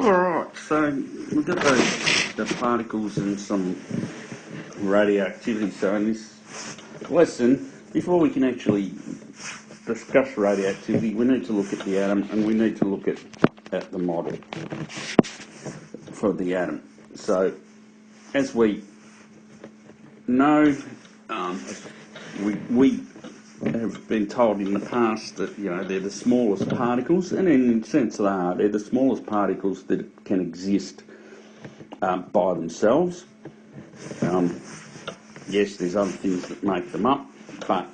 Alright, so we've got the particles and some radioactivity. So in this lesson, before we can actually discuss radioactivity, we need to look at the atom and we need to look at the model for the atom. So as we know, we have been told in the past that they're the smallest particles, and in a sense they are. They're the smallest particles that can exist by themselves. Yes, there's other things that make them up, but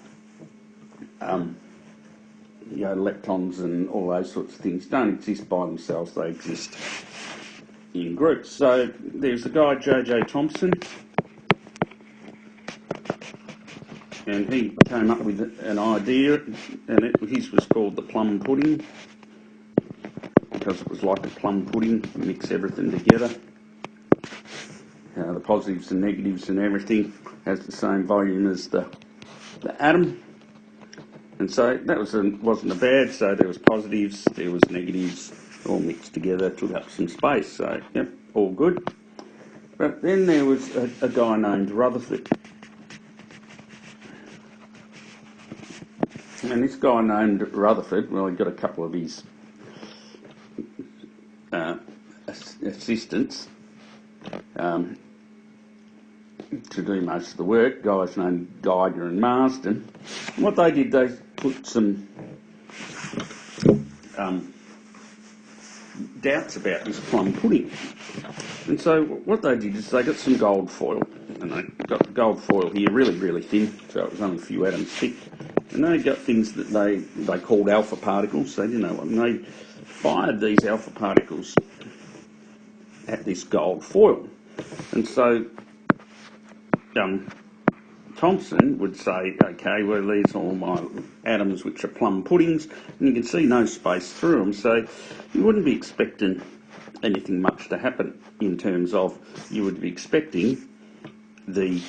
electrons and all those sorts of things don't exist by themselves. They exist in groups. So there's a guy, J.J. Thomson, and he came up with an idea, and his was called the plum pudding, because it was like a plum pudding, mix everything together. The positives and negatives and everything has the same volume as the atom. And so that wasn't a bad, so there was positives, there was negatives, all mixed together, took up some space, so yep, all good. But then there was a guy named Rutherford. And this guy named Rutherford, well, he got a couple of his assistants to do most of the work, guys named Geiger and Marsden. And what they did, they put some doubts about this plum pudding. And so what they did is they got some gold foil, and they got the gold foil here really, really thin, so it was only a few atoms thick. And they got things that they called alpha particles. They didn't know what, and they fired these alpha particles at this gold foil. And so Thomson would say, okay, well, these are all my atoms which are plum puddings, and you can see no space through them, so you wouldn't be expecting anything much to happen in terms of, you would be expecting the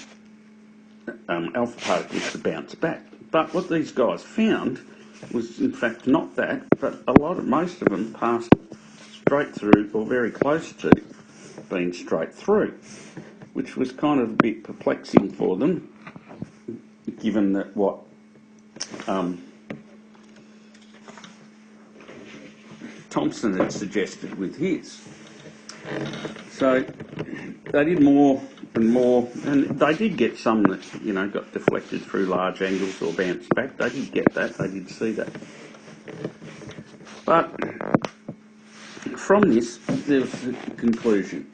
alpha particles to bounce back. But what these guys found was in fact not that, but most of them passed straight through, or very close to being straight through, which was kind of a bit perplexing for them, given that what Thomson had suggested with his. So they did more and more, and they did get some that got deflected through large angles or bounced back. They did get that, they did see that. But from this, there was a conclusion,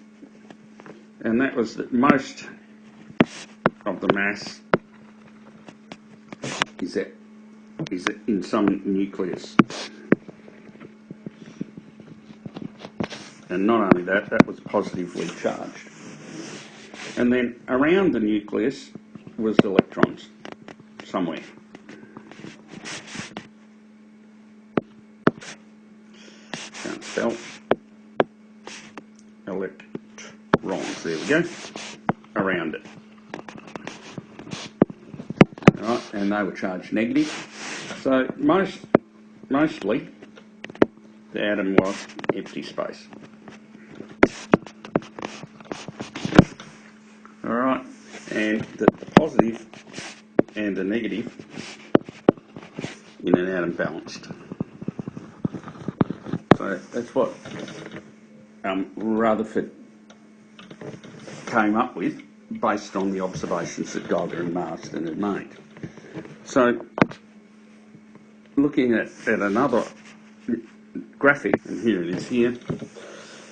and that was that most of the mass is in some nucleus. And not only that, that was positively charged. And then around the nucleus was electrons somewhere. Can't spell. Electrons, there we go, around it. All right, and they were charged negative. So mostly the atom was empty space. Alright, and the positive and the negative in an atom balanced. So that's what Rutherford came up with based on the observations that Geiger and Marsden had made. So looking at another graphic, and here it is here.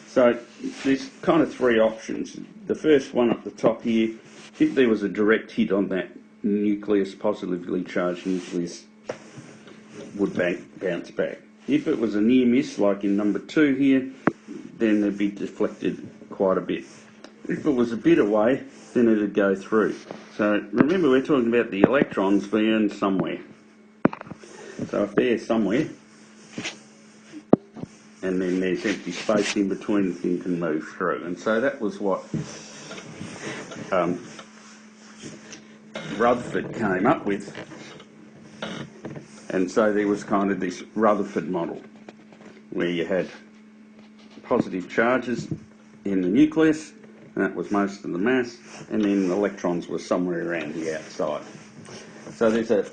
So there's kind of three options. The first one up the top here, if there was a direct hit on that nucleus, positively charged nucleus, would bounce back. If it was a near miss, like in number 2 here, then it'd be deflected quite a bit. If it was a bit away, then it'd go through. So remember, we're talking about the electrons being somewhere. So if they're somewhere, and then there's empty space in between, the thing can move through. And so that was what Rutherford came up with. And so there was kind of this Rutherford model, where you had positive charges in the nucleus, and that was most of the mass, and then the electrons were somewhere around the outside. So there's a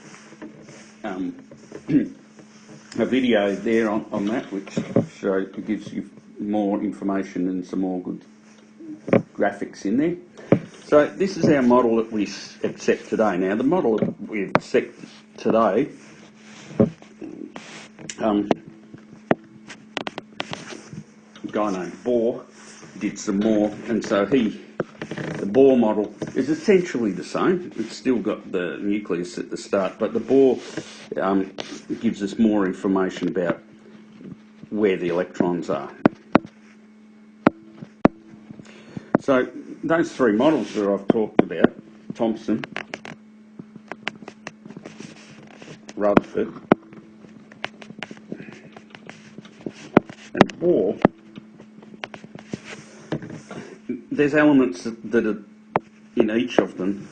video there on that which gives you more information and some more good graphics in there. So this is our model that we accept today. Now the model that we accept today a guy named Bohr did some more, and so the Bohr model is essentially the same. It's still got the nucleus at the start, but the Bohr gives us more information about where the electrons are. So those three models that I've talked about, Thomson, Rutherford and Bohr, there's elements that are in each of them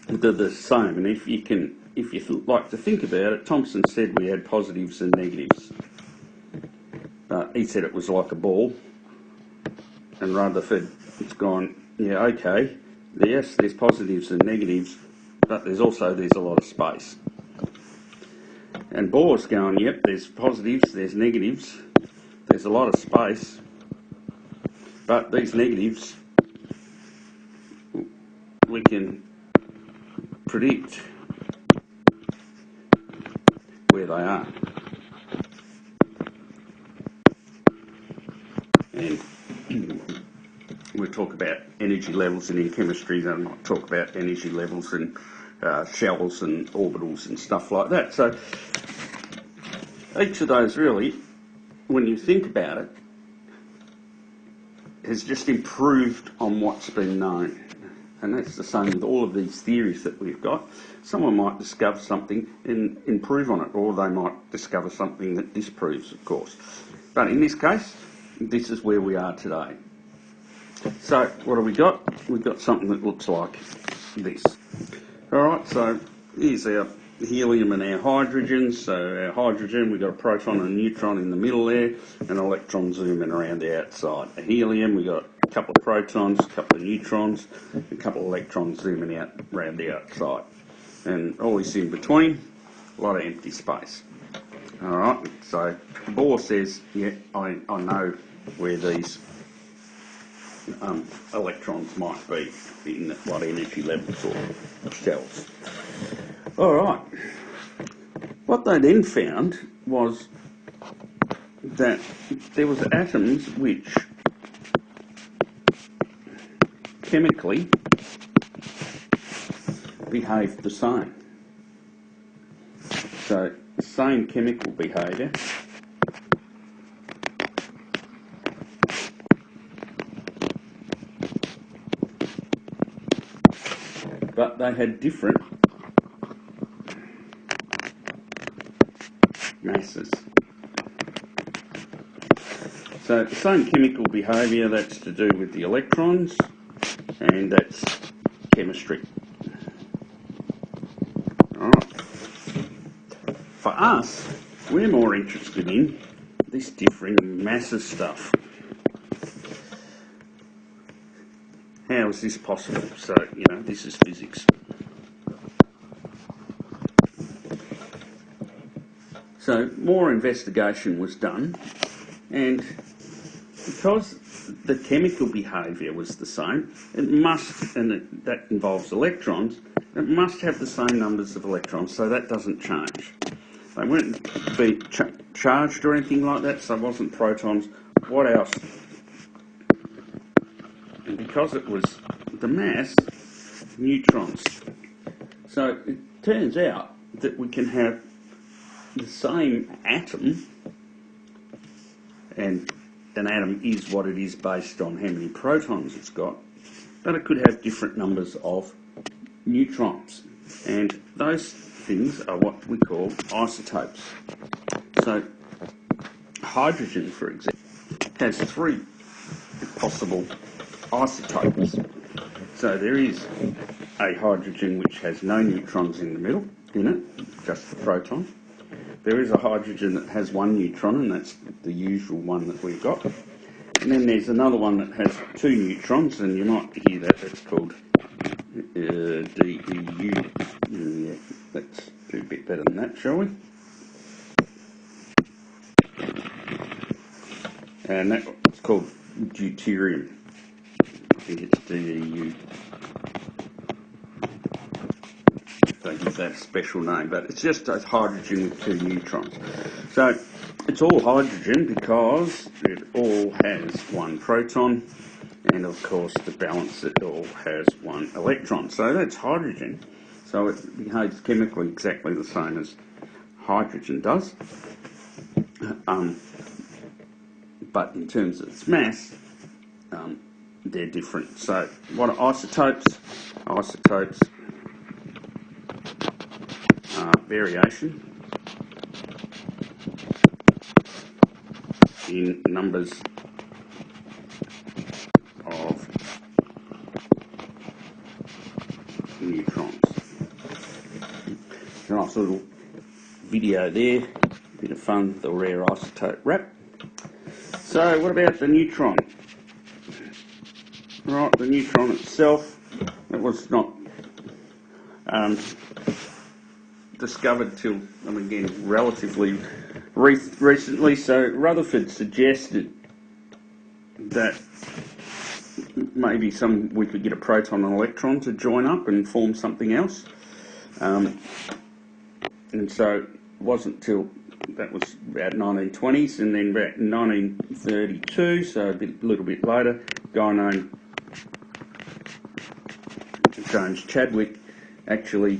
that are the same. And if you like to think about it, Thomson said we had positives and negatives. He said it was like a ball. And Rutherford, it's gone, yeah, okay, yes, there's positives and negatives, but there's a lot of space. And Bohr's going, yep, there's positives, there's negatives, there's a lot of space, but these negatives, we can predict where they are. And we talk about energy levels, and in chemistry they might talk about energy levels and shells and orbitals and stuff like that. So each of those really, when you think about it, has just improved on what's been known. And that's the same with all of these theories that we've got. Someone might discover something and improve on it, or they might discover something that disproves, of course. But in this case, this is where we are today. So what have we got? We've got something that looks like this. Alright, so here's our helium and our hydrogen. So our hydrogen, we've got a proton and a neutron in the middle there, and an electron zooming around the outside. A helium, we've got a couple of protons, a couple of neutrons, a couple of electrons zooming out around the outside. And all this in between, a lot of empty space. Alright, so Bohr says, yeah, I know where these electrons might be in what energy levels or shells. Alright, what they then found was that there was atoms which chemically behaved the same. So, the same chemical behaviour, but they had different masses. So the same chemical behaviour, that's to do with the electrons, and that's chemistry. Alright. For us, we're more interested in this differing masses stuff. How is this possible? So, this is physics. So, more investigation was done, and because the chemical behaviour was the same, it must, and that involves electrons, it must have the same numbers of electrons, so that doesn't change. They weren't being charged or anything like that, so it wasn't protons. What else? And because it was the mass, neutrons. So it turns out that we can have the same atom, and an atom is what it is based on how many protons it's got, but it could have different numbers of neutrons. And those things are what we call isotopes. So hydrogen, for example, has 3 possible isotopes. So there is a hydrogen which has no neutrons in the middle, in it, just the proton. there is a hydrogen that has one neutron, and that's the usual one that we've got. And then there's another one that has two neutrons, and you might hear that, that's called DEU. Yeah, let's do a bit better than that, shall we? And that's called deuterium. I think it's DEU. They give that a special name, but it's just a hydrogen with two neutrons. So it's all hydrogen because it all has one proton, and of course the balance, it all has one electron. So that's hydrogen. So it behaves chemically exactly the same as hydrogen does. But in terms of its mass, they're different. So what are isotopes? Isotopes are variation in numbers of neutrons. There's a nice little video there, bit of fun, the rare isotope wrap. So what about the neutron? Right, the neutron itself, it was not discovered till, again, relatively recently. So Rutherford suggested that maybe we could get a proton and electron to join up and form something else. And so it wasn't till, that was about 1920s, and then about 1932, so a little bit later, a guy named James Chadwick actually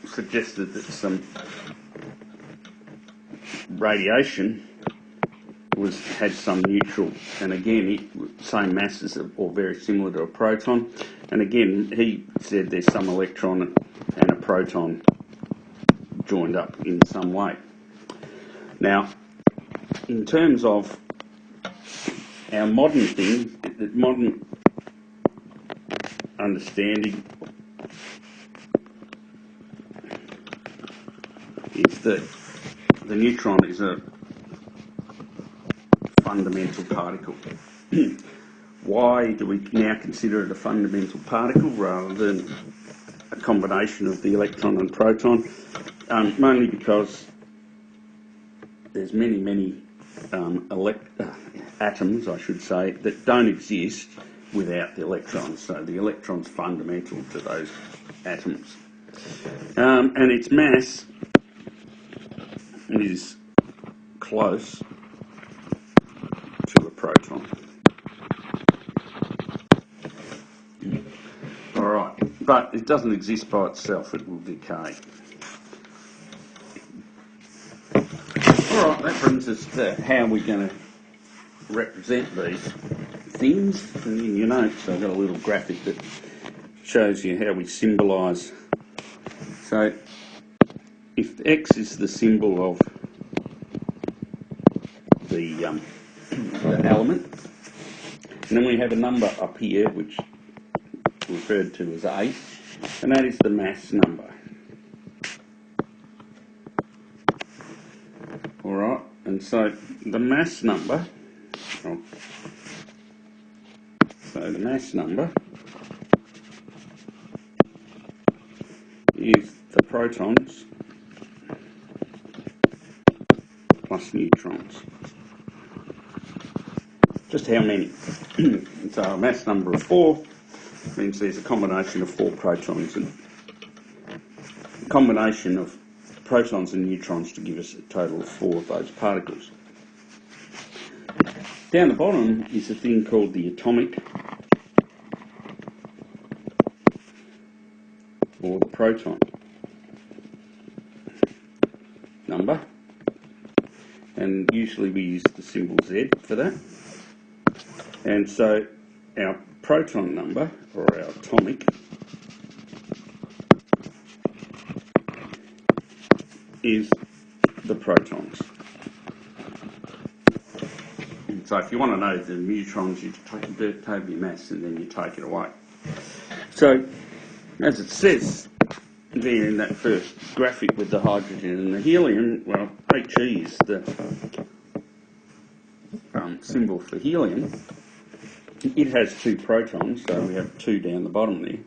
suggested that some radiation had some neutral, and again, same masses or very similar to a proton, and again, he said there's some electron and a proton joined up in some way. Now, in terms of our modern thing, the modern understanding is that the neutron is a fundamental particle. Why do we now consider it a fundamental particle rather than a combination of the electron and proton? Mainly because there's many atoms, I should say, that don't exist without the electrons. So the electron's fundamental to those atoms. And its mass is close to a proton. Alright, but it doesn't exist by itself, it will decay. Alright, that brings us to how we're going to represent these things. And in your notes I've got a little graphic that shows you how we symbolise. So if X is the symbol of the element, and then we have a number up here which is referred to as A, and that is the mass number. Alright, and so the mass number, is the protons plus neutrons. Just how many? So a mass number of 4 means there's a combination of 4 protons and a combination of protons and neutrons to give us a total of 4 of those particles. Down the bottom is a thing called the atomic or the proton number, and usually we use the symbol Z for that. And so our proton number, or our atomic, is the protons. And so if you want to know the neutrons, you take a bit of your mass and then you take it away. So, as it says, the there in that first graphic with the hydrogen and the helium, well, He is the symbol for helium. It has 2 protons, so we have 2 down the bottom there.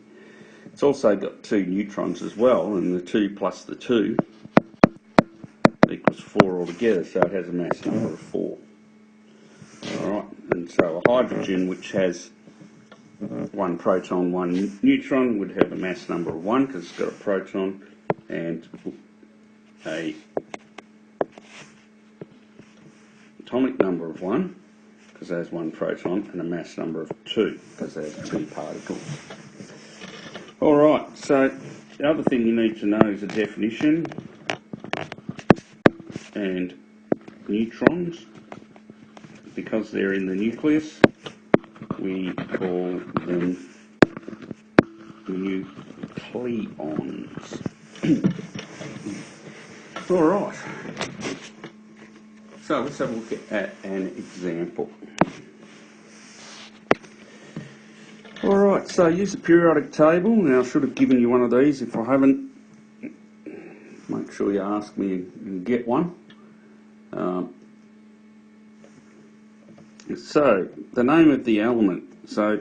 It's also got 2 neutrons as well, and the 2 plus the 2 equals 4 altogether, so it has a mass number of 4. Alright, and so a hydrogen which has 1 proton, 1 neutron would have a mass number of 1 because it's got a proton, and a atomic number of 1 because it has 1 proton, and a mass number of 2 because it has 2 particles. Alright, so the other thing you need to know is the definition, and neutrons, because they're in the nucleus, we call them nucleons. Alright, so let's have a look at an example. Alright, so use the periodic table. Now I should have given you one of these. If I haven't, make sure you ask me and get one. So, the name of the element. So,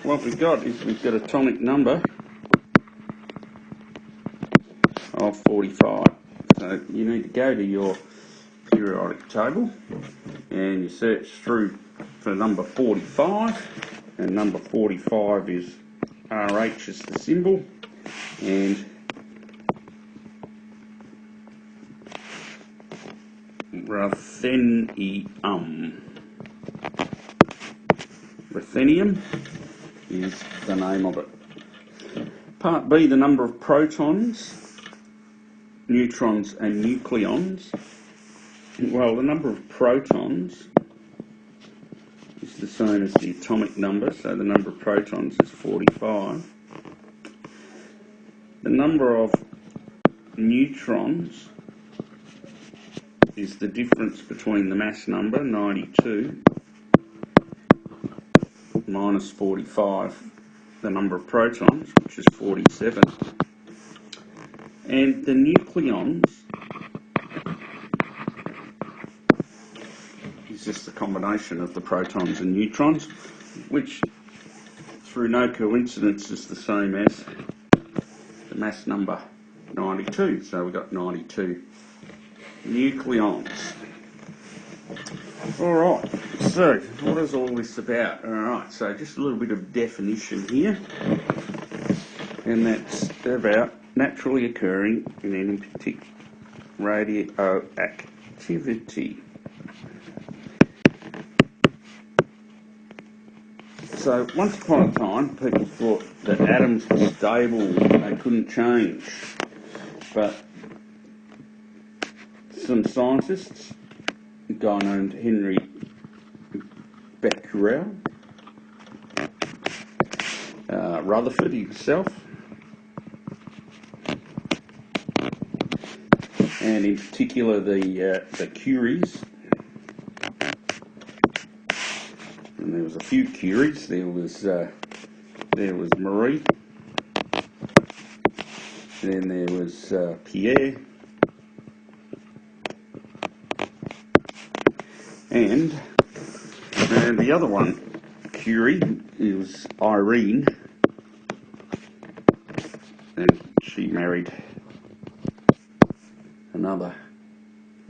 what we've got is we've got atomic number of 45. So, you need to go to your periodic table and you search through for number 45. And number 45 is RH is the symbol, and ruthenium is the name of it. Part B, the number of protons, neutrons and nucleons. Well, the number of protons is the same as the atomic number, so the number of protons is 45. The number of neutrons is the difference between the mass number, 92, minus 45, the number of protons, which is 47. And the nucleons is just the combination of the protons and neutrons, which through no coincidence is the same as the mass number 92. So we've got 92 nucleons. Alright, so what is all this about? Alright, so just a little bit of definition here, and that's about naturally occurring in any particular radioactivity. So once upon a time, people thought that atoms were stable, they couldn't change. But some scientists, a guy named Henry Becquerel, Rutherford himself, and in particular the Curies. And there was a few Curies. There was Marie. Then there was Pierre. And the other one, Curie, was Irene. And she married another.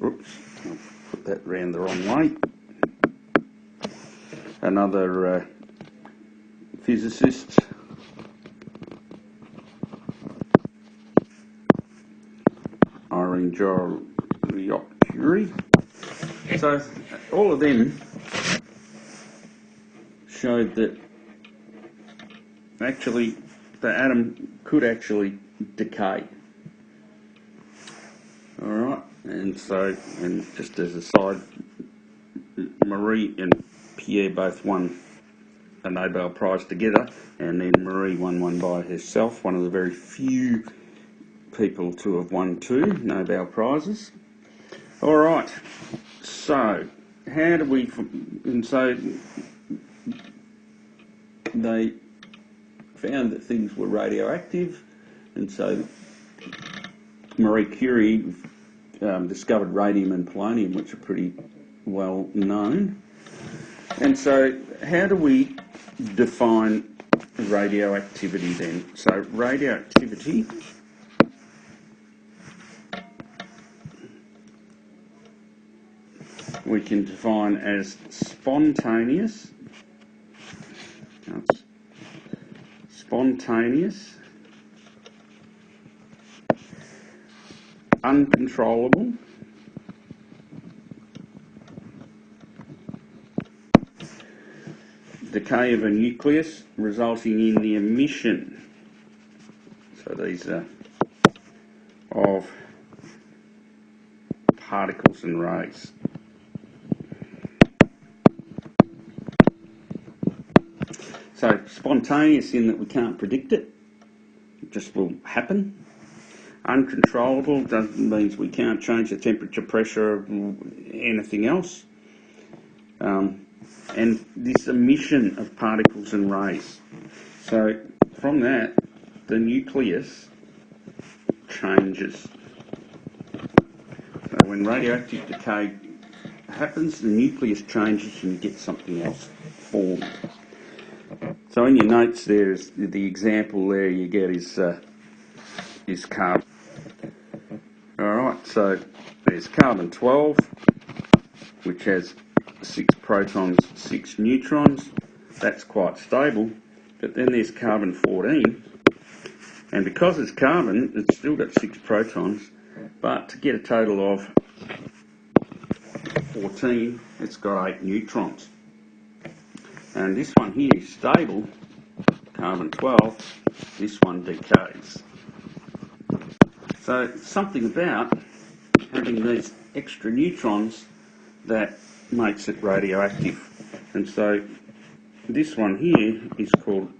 Oops, I'll put that round the wrong way. Another physicist, Irene Joliot-Curie. So all of them showed that actually the atom could actually decay. Alright, and just as a side, Marie and Pierre both won a Nobel Prize together, and then Marie won one by herself, one of the very few people to have won 2 Nobel Prizes. Alright, so how do we, and so they found that things were radioactive, and so Marie Curie discovered radium and polonium, which are pretty well known. And so how do we define radioactivity then? So radioactivity we can define as spontaneous, uncontrollable, decay of a nucleus resulting in the emission, so these are of particles and rays. So spontaneous in that we can't predict it, it just will happen. Uncontrollable means we can't change the temperature, pressure, or anything else. And this emission of particles and rays. So from that, the nucleus changes. So when radioactive decay happens, the nucleus changes and you get something else formed. So in your notes there is the example there you get is carbon. Alright, so there's carbon 12, which has 6 protons, 6 neutrons. That's quite stable. But then there's carbon 14, and because it's carbon, it's still got 6 protons, but to get a total of 14, it's got 8 neutrons. And this one here is stable, carbon 12, this one decays. So something about having these extra neutrons that makes it radioactive. And so this one here is called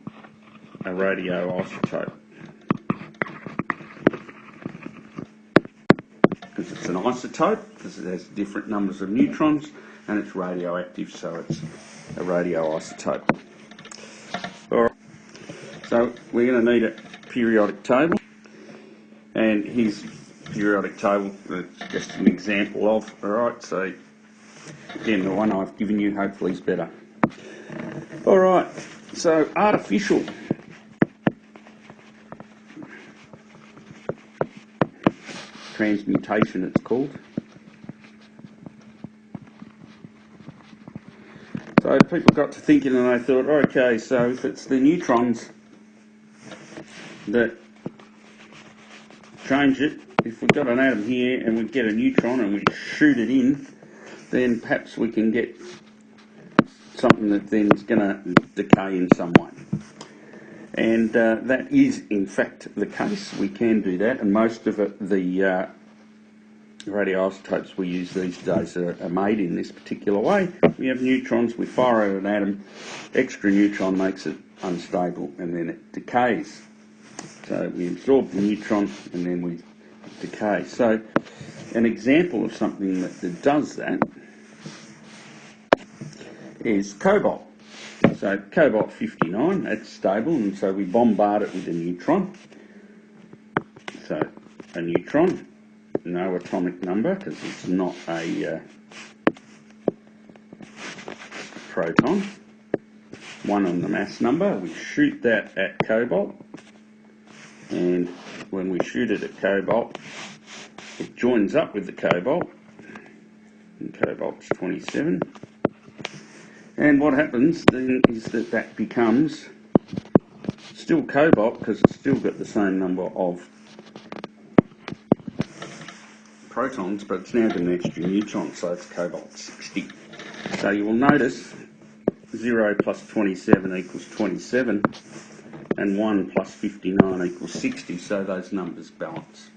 a radioisotope, because it's an isotope, because it has different numbers of neutrons, and it's radioactive, so it's a radioisotope. Alright, so we're going to need a periodic table, and here's periodic table, it's just an example of. Alright, so again, the one I've given you hopefully is better. Alright, so artificial. Transmutation it's called. So people got to thinking and they thought, okay, so if it's the neutrons that change it, if we've got an atom here and we get a neutron and we shoot it in, then perhaps we can get something that then is going to decay in some way. And that is in fact the case. We can do that, and most of it, the radioisotopes we use these days are made in this particular way. We have neutrons, we fire at an atom, extra neutron makes it unstable, and then it decays. So we absorb the neutron and then we decay. So an example of something that does that is cobalt. So cobalt 59, that's stable, and so we bombard it with a neutron. So a neutron, no atomic number because it's not a proton. 1 on the mass number. We shoot that at cobalt, and when we shoot it at cobalt, it joins up with the cobalt, and cobalt's 27. And what happens then is that becomes still cobalt because it's still got the same number of protons, but it's now got an extra neutron, so it's cobalt 60. So you will notice 0 plus 27 equals 27, and 1 plus 59 equals 60, so those numbers balance.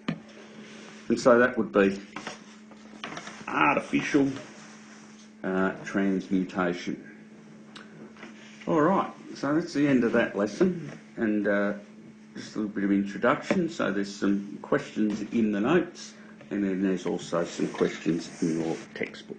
And so that would be artificial transmutation. Alright, so that's the end of that lesson, and just a little bit of introduction. So there's some questions in the notes, and then there's also some questions in your textbook.